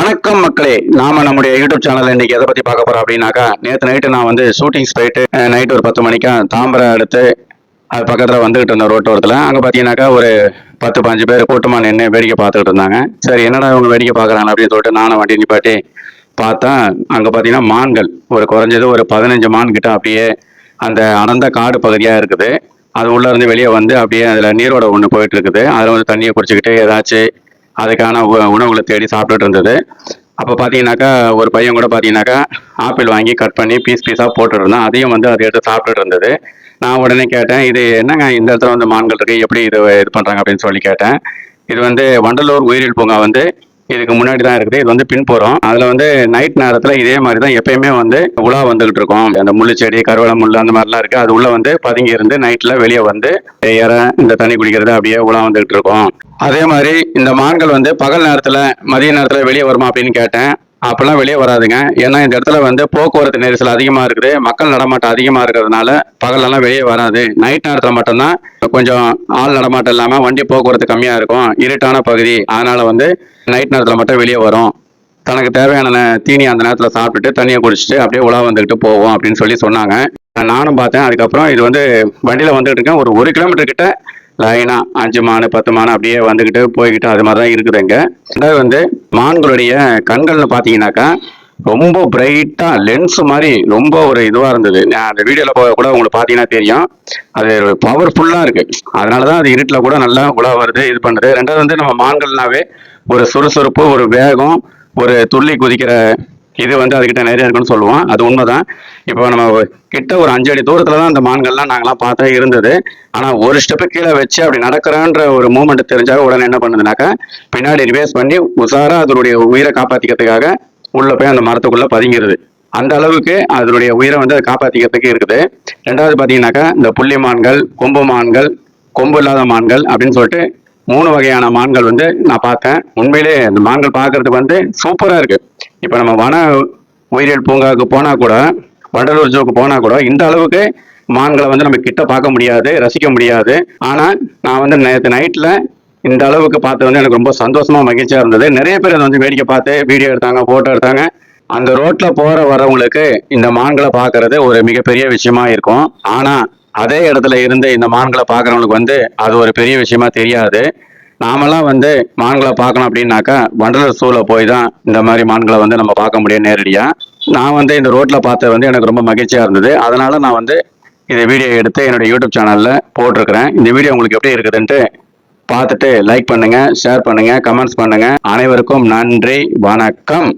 வணக்கம் மக்களே, நாம நம்முடைய யூடியூப் சேனல் இன்னைக்கு எதை பத்தி பார்க்க போறோம் அப்படின்னாக்கா, நேற்று நைட்டு நான் வந்து ஷூட்டிங்ஸ் போயிட்டு நைட் ஒரு 10 மணிக்கா தாம்பரம் அடுத்து அது பக்கத்துல வந்துகிட்டு இருந்தேன் ரோட்டோரத்தில். அங்க பாத்தீங்கன்னாக்கா ஒரு 10-15 பேர் கூட்டமா நின்று வேடிக்கை பார்த்துக்கிட்டு இருந்தாங்க. சரி, என்னடா இவங்க வேடிக்கை பார்க்கறாங்க அப்படின்னு சொல்லிட்டு நானும் வண்டி நிப்பாட்டி பார்த்தா, அங்க பாத்தீங்கன்னா மான்கள் ஒரு குறைஞ்சது ஒரு 15 மான் கிட்ட அப்படியே அந்த அடர்ந்த காடு பகுதியா இருக்குது. அது உள்ள இருந்து வெளியே வந்து அப்படியே அதுல நீரோட ஒன்று போயிட்டு இருக்குது. அதுல வந்து தண்ணியை குடிச்சுக்கிட்டு ஏதாச்சும் அதுக்கான உணவுகளை தேடி சாப்பிட்டுட்டு இருந்தது. அப்போ பார்த்தீங்கன்னாக்கா ஒரு பையன் கூட பார்த்தீங்கன்னாக்கா ஆப்பிள் வாங்கி கட் பண்ணி பீஸ் பீஸாக போட்டுட்டு இருந்தான். அதையும் வந்து அதை எடுத்து சாப்பிட்டுட்டு இருந்தது. நான் உடனே கேட்டேன், இது என்னங்க இந்த இடத்துல வந்து மான்கள் இருக்கு, எப்படி இது பண்ணுறாங்க அப்படின்னு சொல்லி கேட்டேன். இது வந்து வண்டலூர் உயிரியல் பூங்கா வந்து இதுக்கு முன்னாடி தான் இருக்குது. இது வந்து பின்புறம். அதில் வந்து நைட் நேரத்தில் இதே மாதிரி தான் எப்பயுமே வந்து உலா வந்துகிட்டு இருக்கும். அந்த முள்ளு செடி, கருவேல முள் அந்த மாதிரிலாம் இருக்குது. அது உள்ள வந்து பதுங்கி இருந்து நைட்டில் வெளியே வந்து இந்த தண்ணி குடிக்கிறது அப்படியே உலா வந்துகிட்டு இருக்கும். அதே மாதிரி இந்த மான்கள் வந்து பகல் நேரத்தில் மதிய நேரத்தில் வெளியே வருமா அப்படின்னு கேட்டேன். அப்பெல்லாம் வெளியே வராதுங்க. ஏன்னா இந்த இடத்துல வந்து போக்குவரத்து நெரிசல் அதிகமாக இருக்குது, மக்கள் நடமாட்டம் அதிகமாக இருக்கிறதுனால பகலெல்லாம் வெளியே வராது. நைட் நேரத்தில் மட்டும்தான் கொஞ்சம் ஆள் நடமாட்டம் இல்லாமல் வண்டி போக்குவரத்து கம்மியாக இருக்கும், இருட்டான பகுதி. அதனால வந்து நைட் நேரத்தில் மட்டும் வெளியே வரும். தனக்கு தேவையான தீனி அந்த நேரத்தில் சாப்பிட்டுட்டு தண்ணியை குடிச்சிட்டு அப்படியே உலா வந்துக்கிட்டு போவோம் அப்படின்னு சொல்லி சொன்னாங்க. நானும் பார்த்தேன். அதுக்கப்புறம் இது வந்து வண்டியில் வந்துகிட்டு இருக்கேன். ஒரு 1 கிலோமீட்டர் கிட்ட லைனா 5 மான் 10 மான் அப்படியே வந்துக்கிட்டு போய்கிட்டு அது மாதிரி தான் இருக்குது இங்கே. ரெண்டாவது வந்து மான்களுடைய கண்கள்னு பார்த்தீங்கன்னாக்கா ரொம்ப பிரைட்டா லென்ஸ் மாதிரி ரொம்ப ஒரு இதுவாக இருந்தது. அந்த வீடியோவில் கூட உங்களுக்கு பார்த்தீங்கன்னா தெரியும், அது பவர்ஃபுல்லாக இருக்கு. அதனால தான் அது இருட்டில் கூட நல்லா உலா வருது, இது பண்ணுறது. ரெண்டாவது வந்து நம்ம மான்கள்னாவே ஒரு சுறுசுறுப்பு, ஒரு வேகம், ஒரு துள்ளி குதிக்கிற இது வந்து அதுக்கிட்ட நிறைய இருக்குன்னு சொல்லுவோம். அது உண்மைதான். இப்போ நம்ம கிட்ட ஒரு 5 அடி தூரத்துல தான் அந்த மான்கள்லாம் நாங்களாம் பார்த்தா இருந்தது. ஆனா ஒரு ஸ்டெப்பு கீழே வச்சு அப்படி நடக்கிறான்ற ஒரு மூமெண்ட் தெரிஞ்சாக உடனே என்ன பண்ணுதுனாக்கா, பின்னாடி ரிவேஸ் பண்ணி உசாரா அதனுடைய உயிரை காப்பாத்திக்கிறதுக்காக உள்ள போய் அந்த மரத்துக்குள்ள பதுங்கிருது. அந்த அளவுக்கு அதனுடைய உயிரை வந்து அதை காப்பாத்திக்கிறதுக்கு இருக்குது. ரெண்டாவது பாத்தீங்கன்னாக்கா இந்த புள்ளி மான்கள், கொம்பு மான்கள், கொம்பு இல்லாத மான்கள் அப்படின்னு சொல்லிட்டு 3 வகையான மான்கள் வந்து நான் பார்த்தேன். உண்மையிலே இந்த மான்கள் பார்க்கறதுக்கு வந்து சூப்பரா இருக்கு. இப்ப நம்ம வன உயிரியல் பூங்காவுக்கு போனா கூட, வண்டலூர் ஜூக்கு போனா கூட இந்த அளவுக்கு மான்களை வந்து நம்ம கிட்ட பார்க்க முடியாது, ரசிக்க முடியாது. ஆனா நான் வந்து நேற்று நைட்ல இந்த அளவுக்கு பார்த்து வந்து எனக்கு ரொம்ப சந்தோஷமா மகிழ்ச்சியா இருந்தது. நிறைய பேர் அதை வந்து வேடிக்கை பார்த்து வீடியோ எடுத்தாங்க, போட்டோ எடுத்தாங்க. அந்த ரோட்ல போற வரவங்களுக்கு இந்த மான்களை பார்க்கறது ஒரு மிகப்பெரிய விஷயமா இருக்கும். ஆனா அதே இடத்துல இருந்து இந்த மான்களை பார்க்கறவங்களுக்கு வந்து அது ஒரு பெரிய விஷயமா தெரியாது. நாமெல்லாம் வந்து மான்களை பார்க்கணும் அப்படின்னாக்கா வண்டலூர் ஜூல போய் தான் இந்த மாதிரி மான்களை வந்து நம்ம பார்க்க முடியும் நேரடியா. நான் வந்து இந்த ரோட்ல பார்த்தது வந்து எனக்கு ரொம்ப மகிழ்ச்சியா இருந்தது. அதனால நான் வந்து இந்த வீடியோ எடுத்து என்னுடைய யூடியூப் சேனல்ல போட்டிருக்கிறேன். இந்த வீடியோ உங்களுக்கு எப்படி இருக்குதுன்ட்டு பார்த்துட்டு லைக் பண்ணுங்க, ஷேர் பண்ணுங்க, கமெண்ட்ஸ் பண்ணுங்க. அனைவருக்கும் நன்றி, வணக்கம்.